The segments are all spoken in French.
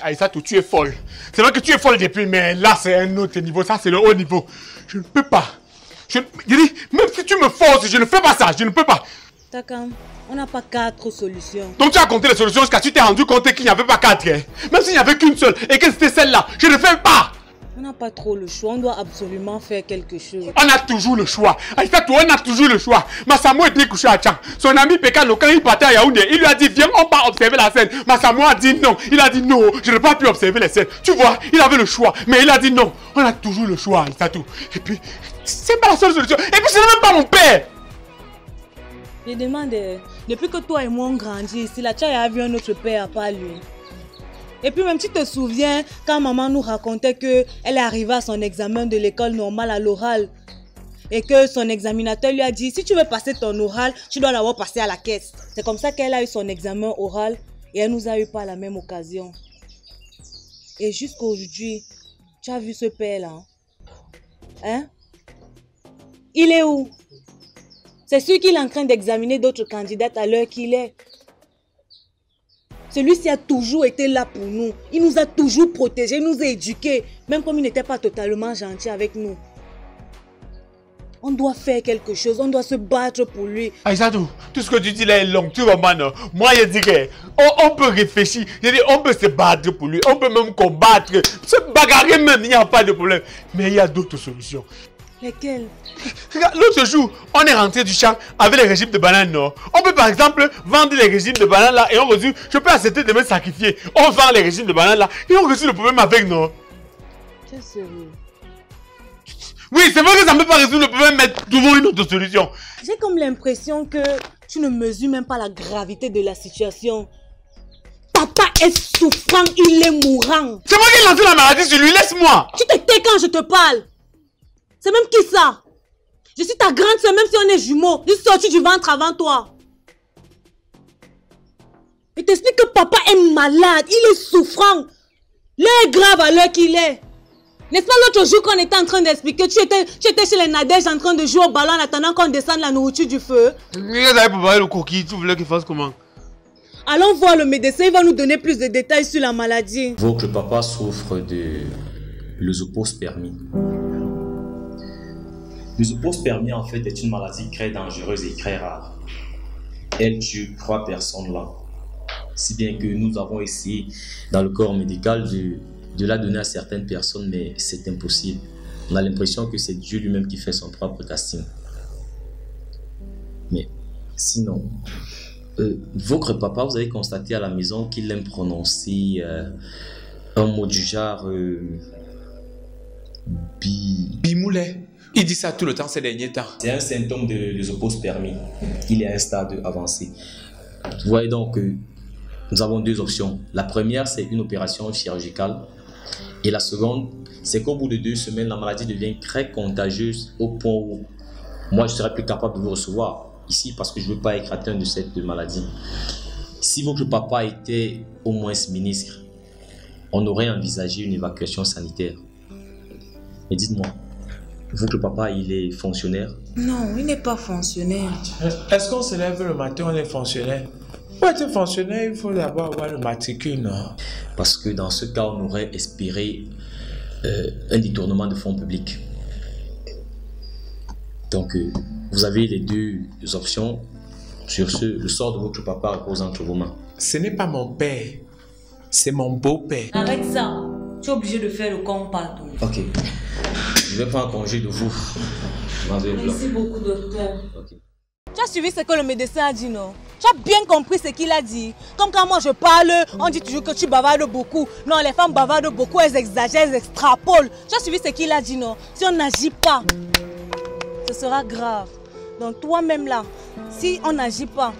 Aïssatou, tu es folle. C'est vrai que tu es folle depuis, mais là, c'est un autre niveau. Ça, c'est le haut niveau. Je ne peux pas. Je dis, même si tu me forces, je ne fais pas ça. Je ne peux pas. Takam, on n'a pas 4 solutions. Donc tu as compté les solutions jusqu'à tu t'es rendu compte qu'il n'y avait pas 4. Hein? Même s'il n'y avait qu'une seule et que c'était celle-là, je ne fais pas. On n'a pas trop le choix. On doit absolument faire quelque chose. On a toujours le choix. Aïssatou, on a toujours le choix. Massamo était couché à Tchang. Son ami Pekano, quand il partait à Yaoundé, il lui a dit viens, on part observer la scène. Massamo a dit non. Il a dit non, je n'ai pas pu observer les scènes. Tu vois, il avait le choix, mais il a dit non. On a toujours le choix, Aïssatou. Et puis, c'est pas la seule solution. Et puis, ce n'est même pas mon père. Je demande, depuis que toi et moi on grandit ici, là, tu as vu un autre père à part lui. Et puis même tu te souviens quand maman nous racontait qu'elle est arrivée à son examen de l'école normale à l'oral. Et que son examinateur lui a dit, si tu veux passer ton oral, tu dois d'abord passer à la caisse. C'est comme ça qu'elle a eu son examen oral et elle nous a eu par la même occasion. Et jusqu'à aujourd'hui, tu as vu ce père-là? Hein? Il est où? C'est sûr qu'il est en train d'examiner d'autres candidates à l'heure qu'il est. Celui-ci a toujours été là pour nous. Il nous a toujours protégés, il nous a éduqués. Même comme il n'était pas totalement gentil avec nous. On doit faire quelque chose, on doit se battre pour lui. Aïssatou, tout ce que tu dis là est long, tu vois, man. Moi, je dirais, on peut réfléchir, on peut se battre pour lui, on peut même combattre, se bagarrer même, il n'y a pas de problème. Mais il y a d'autres solutions. Lesquelles? Regarde, l'autre jour, on est rentré du champ avec les régimes de bananes, non? On peut par exemple vendre les régimes de bananes là et on résout, je peux accepter de me sacrifier. On vend les régimes de bananes là et on résout le problème avec, non? Tu es sérieux? Oui, c'est vrai que ça ne peut pas résoudre le problème, mais trouvons une autre solution. J'ai comme l'impression que tu ne mesures même pas la gravité de la situation. Papa est souffrant, il est mourant. C'est moi qui ai lancé la maladie sur lui, laisse-moi. Tu te tais quand je te parle. C'est même qui ça? Je suis ta grande soeur, même si on est jumeaux. Je suis sortie du ventre avant toi. Et t'explique que papa est malade, il est souffrant. L'heure est grave à l'heure qu'il est. N'est-ce pas l'autre jour qu'on était en train d'expliquer, tu étais chez les Nadèges en train de jouer au ballon en attendant qu'on descende la nourriture du feu? Regarde, pour préparer le coquille, tu voulais qu'il fasse comment? Allons voir le médecin, il va nous donner plus de détails sur la maladie. Votre papa souffre de l'œsopospermie. L'œsopospermie, en fait, est une maladie très dangereuse et très rare. Elle tue 3 personnes là. Si bien que nous avons essayé, dans le corps médical, de la donner à certaines personnes, mais c'est impossible. On a l'impression que c'est Dieu lui-même qui fait son propre casting. Mais sinon, votre papa, vous avez constaté à la maison qu'il aime prononcer un mot du genre Bimoulet. Il dit ça tout le temps ces derniers temps. C'est un symptôme de l'œsopospermie. Il est à un stade avancé. Vous voyez donc que nous avons 2 options. La première, c'est une opération chirurgicale. Et la seconde, c'est qu'au bout de 2 semaines, la maladie devient très contagieuse au point où moi, je serais plus capable de vous recevoir ici parce que je ne veux pas être atteint de cette maladie. Si votre papa était au moins ministre, on aurait envisagé une évacuation sanitaire. Mais dites-moi, votre papa, il est fonctionnaire? Non, il n'est pas fonctionnaire. Est-ce qu'on se lève le matin, on est fonctionnaire? Pour être fonctionnaire, il faut d'abord avoir le matricule, non? Parce que dans ce cas, on aurait espéré un détournement de fonds publics. Donc, vous avez les 2 options. Sur ce, le sort de votre papa repose entre vos mains. Ce n'est pas mon père, c'est mon beau-père. Arrête ça. Tu es obligé de faire le con partout. Ok. Je vais prendre congé de vous. Merci beaucoup, docteur. Okay. Tu as suivi ce que le médecin a dit, non? Tu as bien compris ce qu'il a dit. Comme quand moi je parle, on dit toujours que tu bavardes beaucoup. Non, les femmes bavardent beaucoup, elles exagèrent, elles extrapolent. Tu as suivi ce qu'il a dit, non? Si on n'agit pas, ce sera grave. Donc toi-même là, si on n'agit pas,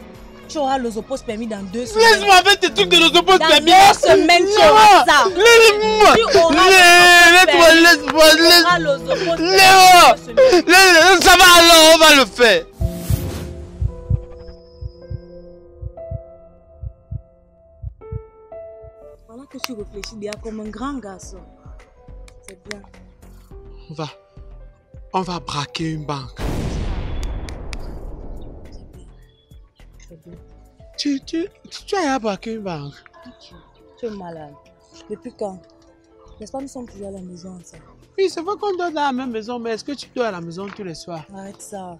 tu auras l'œsopospermie dans 2 semaines. Laisse-moi avec tes trucs de l'œsopospermie. Dans 2 semaines, tu auras ça. Laisse-moi. Ça va alors, on va le faire. Voilà que tu réfléchis bien comme un grand garçon. C'est bien. On va braquer une banque. C'est bien. Tu as braqué une banque. Tu es malade. Depuis quand? N'est-ce pas, nous sommes toujours à la maison ensemble? Oui, c'est vrai qu'on dort dans la même maison, mais est-ce que tu dors à la maison tous les soirs? Arrête ça.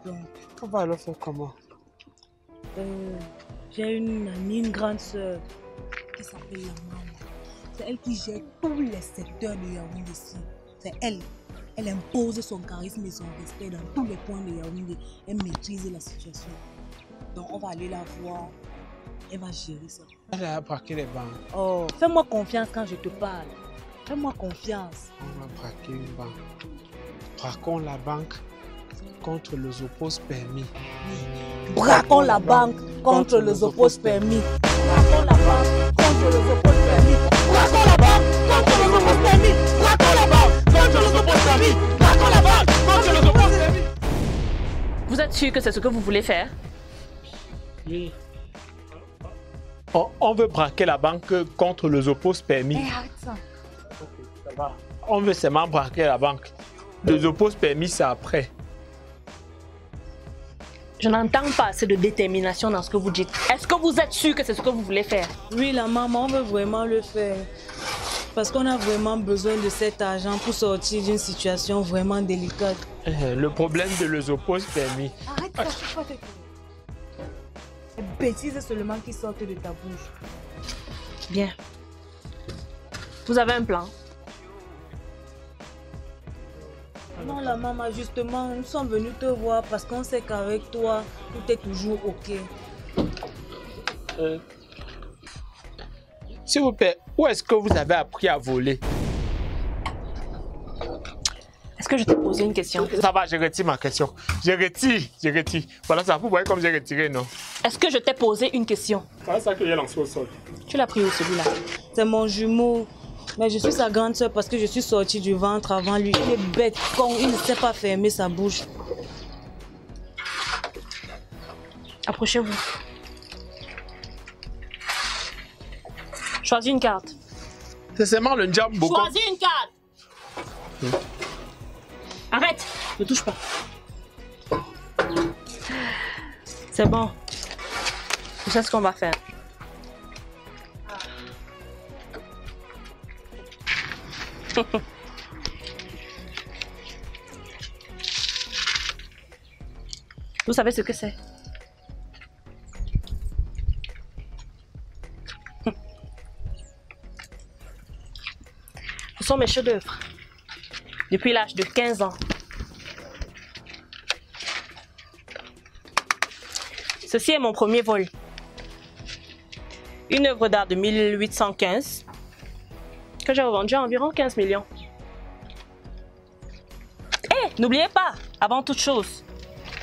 Bon, On va alors faire comment? j'ai une amie, une grande sœur qui s'appelle la maman. C'est elle qui gère tous les secteurs de Yaoundé ici. C'est elle. Elle impose son charisme et son respect dans tous les points de Yaoundé. Elle maîtrise la situation. Donc on va aller la voir. Elle va gérer ça. Elle a braqué les banques. Oh, fais-moi confiance quand je te parle. Fais-moi confiance. On va braquer une banque. Braquons la banque contre les oppos permis. Braquons la banque contre les oppos permis. Braquons la banque contre les oppos permis. Braquons la banque contre les oppos permis. Braquons la banque contre les oppos permis. Braquons la banque contre les oppos permis. Vous êtes sûr que c'est ce que vous voulez faire? Oui. On veut braquer la banque contre les oppos permis. Arrête ça. Ça va. On veut seulement braquer la banque. Les oppos permis, c'est après. Je n'entends pas assez de détermination dans ce que vous dites. Est-ce que vous êtes sûr que c'est ce que vous voulez faire? Oui, la maman, on veut vraiment le faire. Parce qu'on a vraiment besoin de cet argent pour sortir d'une situation vraiment délicate. Le problème de les oppos permis. Arrête ça, je crois que c'est bêtises seulement qui sortent de ta bouche. Bien. Vous avez un plan? Non, la maman, justement, nous sommes venus te voir parce qu'on sait qu'avec toi, tout est toujours OK. S'il vous plaît, où est-ce que vous avez appris à voler? Est-ce que je t'ai posé une question? Ça va, je retire ma question. Je retire. Voilà ça, vous voyez comme j'ai retiré, non? Est-ce que je t'ai posé une question? C'est ça que j'ai lancé au sol. Tu l'as pris où, celui-là? C'est mon jumeau. Mais je suis sa grande soeur parce que je suis sortie du ventre avant lui. Il est bête, con, il ne sait pas fermer sa bouche. Approchez-vous. Choisis une carte. C'est seulement le Njambo. Choisis une carte. Arrête, ne touche pas. C'est bon. Tu sais ce qu'on va faire. Vous savez ce que c'est? Ce sont mes chefs-d'œuvre. Depuis l'âge de 15 ans. Ceci est mon premier vol. Une œuvre d'art de 1815 que j'ai revendue à environ 15 millions. Et n'oubliez pas, avant toute chose,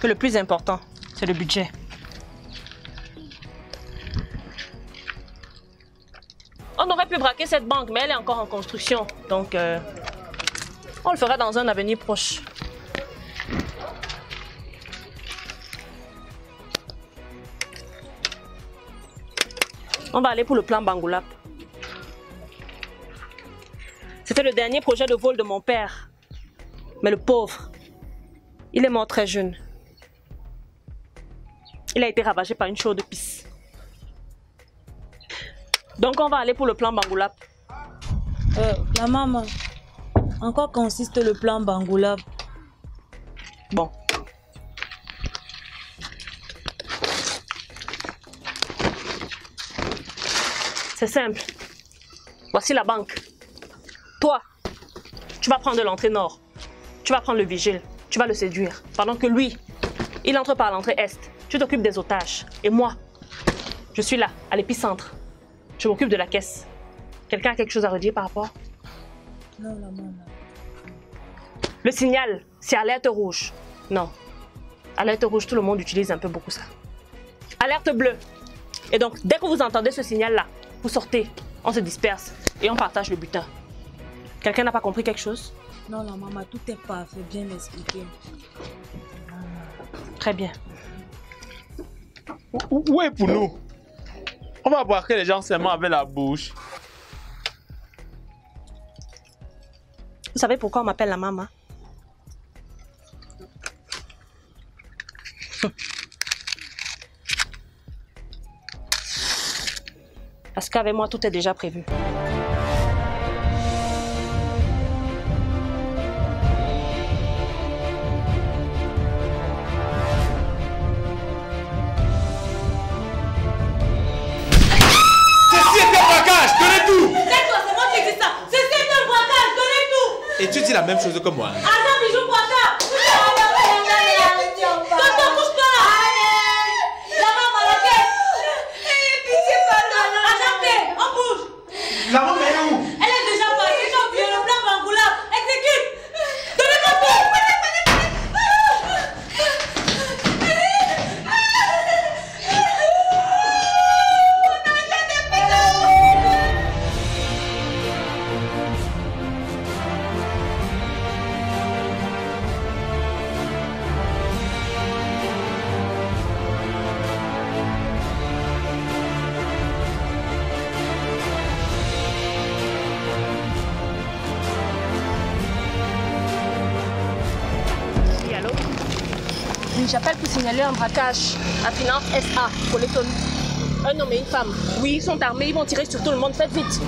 que le plus important, c'est le budget. On aurait pu braquer cette banque, mais elle est encore en construction. Donc, on le fera dans un avenir proche. On va aller pour le plan Bangoulap. C'était le dernier projet de vol de mon père. Mais le pauvre, il est mort très jeune. Il a été ravagé par une chaude pisse. Donc on va aller pour le plan Bangoulap. La maman, en quoi consiste le plan Bangoulap? Bon. C'est simple. Voici la banque. Toi, tu vas prendre l'entrée nord. Tu vas prendre le vigile. Tu vas le séduire. Pendant que lui, il entre par l'entrée est. Tu t'occupes des otages. Et moi, je suis là, à l'épicentre. Je m'occupe de la caisse. Quelqu'un a quelque chose à redire par rapport? Non, la maman. Le signal, c'est alerte rouge. Non. Alerte rouge, tout le monde utilise un peu beaucoup ça. Alerte bleue. Et donc, dès que vous entendez ce signal-là, vous sortez, on se disperse et on partage le butin. Quelqu'un n'a pas compris quelque chose? Non, la maman, tout est parfait, bien expliqué. Très bien. Où est pour nous? On va braquer les gens seulement avec la bouche. Vous savez pourquoi on m'appelle la maman? Parce qu'avec moi, tout est déjà prévu. dit la même chose que moi. Attends, bijou, quoi tonton, bouge-toi. La maman, la tête. Pitié, pardon. Attendez, on bouge. La maman est où? Elle est déjà partie, j'ai oublié le plan Bangoula. Exécute. Donnez ton tour. J'appelle pour signaler un braquage à Finance SA pour les tonnes. Un homme et une femme. Oui, ils sont armés, ils vont tirer sur tout le monde. Faites vite.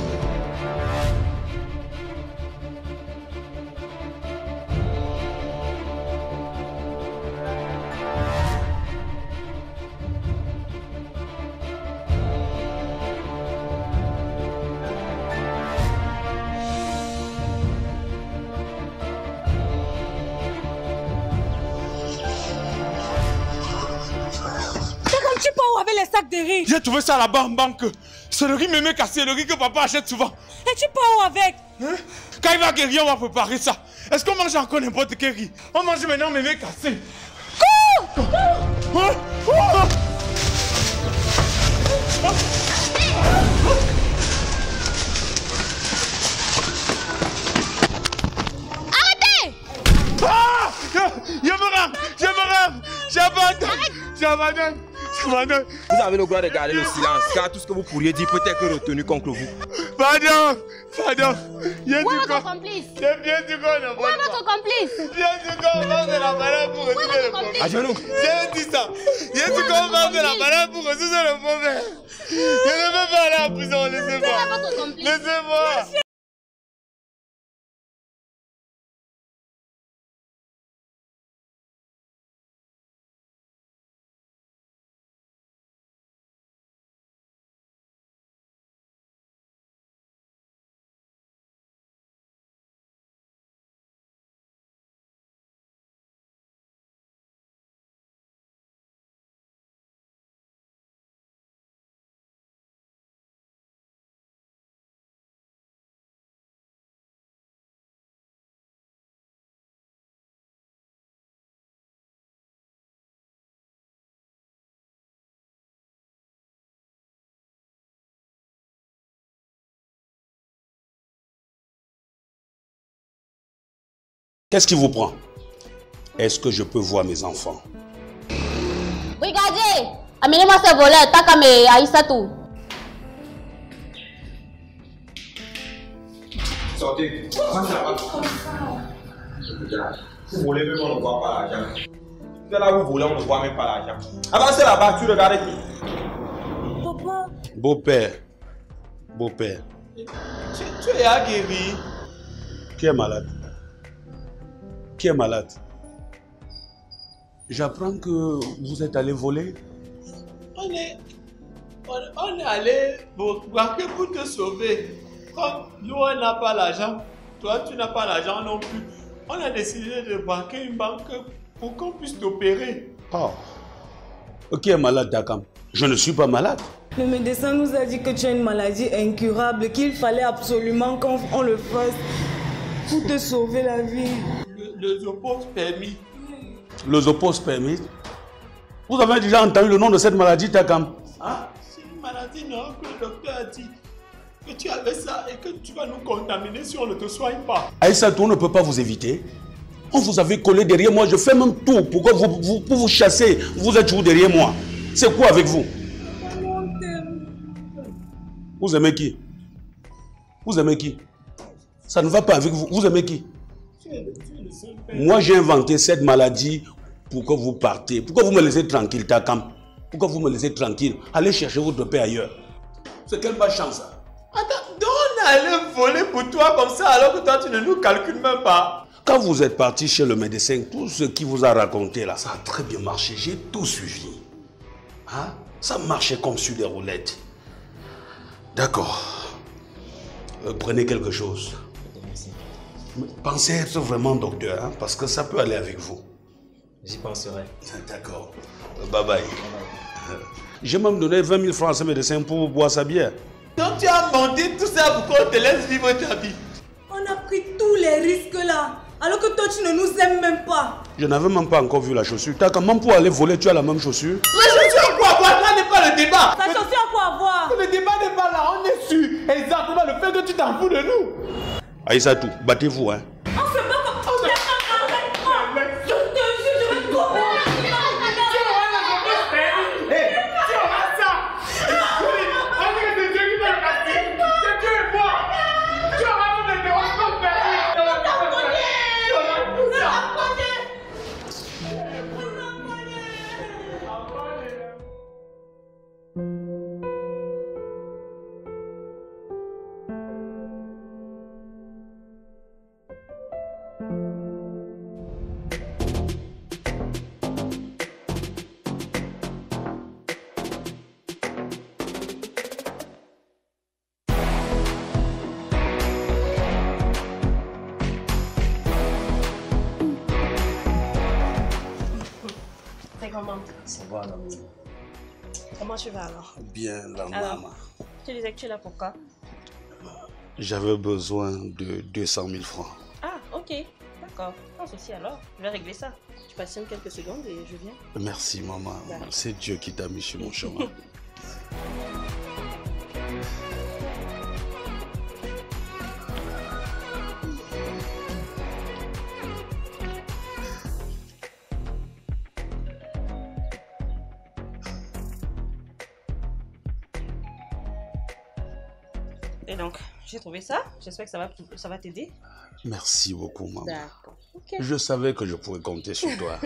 Les sacs de riz. J'ai trouvé ça là-bas en banque. C'est le riz mémé cassé, le riz que papa achète souvent. Et tu pars où avec? Hein? Quand il va guérir, on va préparer ça. Est-ce qu'on mange encore n'importe quel riz? On mange maintenant mémé cassé. Cours! Hein? Arrêtez! Ah! Je me rends! J'abandonne! Vous avez le droit de garder le silence, car tout ce que vous pourriez dire peut être retenu contre vous. Pardon! Où est votre complice? Où est votre complice? On parle de la balade pour refuser le pauvre. À genoux. J'ai dit ça. J'ai dit qu'on parle de la balade pour refuser le pauvre. Je ne veux pas aller en prison, laissez-moi. Laissez-moi. Qu'est-ce qui vous prend? Est-ce que je peux voir mes enfants? Brigadier, amenez-moi ce voleur, Takame Aïssatou. Sortez. Vous volez même, on ne voit pas l'argent. Vous êtes là, vous volez, on ne voit même pas l'argent. Avancez là-bas, tu regardes qui? Papa. Beau-père. Beau-père. Tu es aguerri. Qui est malade? Qui est malade? J'apprends que vous êtes allé voler. On est allé braquer pour te sauver. Comme nous, on n'a pas l'argent, toi, tu n'as pas l'argent non plus. On a décidé de braquer une banque pour qu'on puisse t'opérer. Oh. Qui est malade, Dakam? Je ne suis pas malade. Le médecin nous a dit que tu as une maladie incurable, qu'il fallait absolument qu'on le fasse pour te sauver la vie. Le zopos permis. Le zopos permis? Vous avez déjà entendu le nom de cette maladie, Takam? Ah, c'est une maladie, non, que le docteur a dit que tu avais ça et que tu vas nous contaminer si on ne te soigne pas. Aïssatou, on ne peut pas vous éviter. On vous avait collé derrière moi, je fais même tout pour que vous chasser. Vous êtes toujours derrière moi. C'est quoi avec vous? Vous aimez qui? Vous aimez qui? Ça ne va pas avec vous. Vous aimez qui? Moi, j'ai inventé cette maladie pour que vous partez. Pourquoi vous me laissez tranquille, Takam? Pourquoi vous me laissez tranquille? Allez chercher votre paix ailleurs. C'est quelle bonne chance, ça? Attends, donc on allait voler pour toi comme ça alors que toi tu ne nous calcules même pas. Quand vous êtes parti chez le médecin, tout ce qu'il vous a raconté là, ça a très bien marché. J'ai tout suivi. Hein? Ça marchait comme sur des roulettes. D'accord. Prenez quelque chose. Pensez être vraiment docteur, hein, parce que ça peut aller avec vous. J'y penserai. D'accord. Bye bye. J'ai même donné 20 000 francs à ce médecin pour boire sa bière. Donc tu as menti tout ça pour qu'on te laisse vivre ta vie. On a pris tous les risques là, alors que toi tu ne nous aimes même pas. Je n'avais même pas encore vu la chaussure. T'as comment pour aller voler, tu as la même chaussure? La chaussure à quoi avoir? Là n'est pas le débat. Ta chaussure à quoi avoir? Le débat n'est pas là, on est sûr exactement le fait que tu t'en fous de nous. Aïssatou, battez-vous, hein. On se bat comme... Je te jure, je vais te couper. Comment? Ça va, la maman. Comment tu vas alors? Bien, la maman. Tu disais que tu es là pourquoi? J'avais besoin de 200 000 francs. Ah, ok. D'accord. Pas de souci alors. Je vais régler ça. Tu patientes quelques secondes et je viens. Merci, maman. C'est Dieu qui t'a mis sur mon chemin. Et donc, j'ai trouvé ça. J'espère que ça va t'aider. Merci beaucoup, maman. D'accord. Okay. Je savais que je pouvais compter sur toi.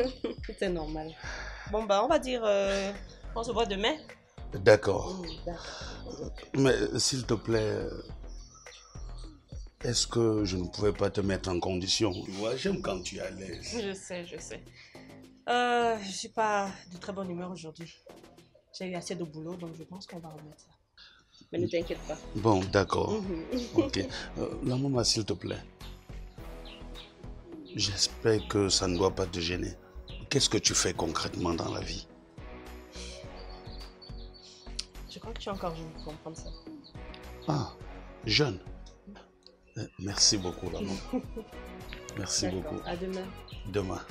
C'est normal. Bon, bah, on va dire... on se voit demain. D'accord. Mais s'il te plaît, est-ce que je ne pouvais pas te mettre en condition? Tu vois, j'aime quand tu es à l'aise. Je sais, je sais. Je suis pas de très bonne humeur aujourd'hui. J'ai eu assez de boulot, donc je pense qu'on va remettre ça. Mais ne t'inquiète pas. Bon, d'accord. Ok. La maman, s'il te plaît. J'espère que ça ne doit pas te gêner. Qu'est-ce que tu fais concrètement dans la vie? Je crois que tu es encore jeune pour comprendre ça. Ah, jeune. Merci beaucoup, maman. Merci beaucoup. À demain. Demain.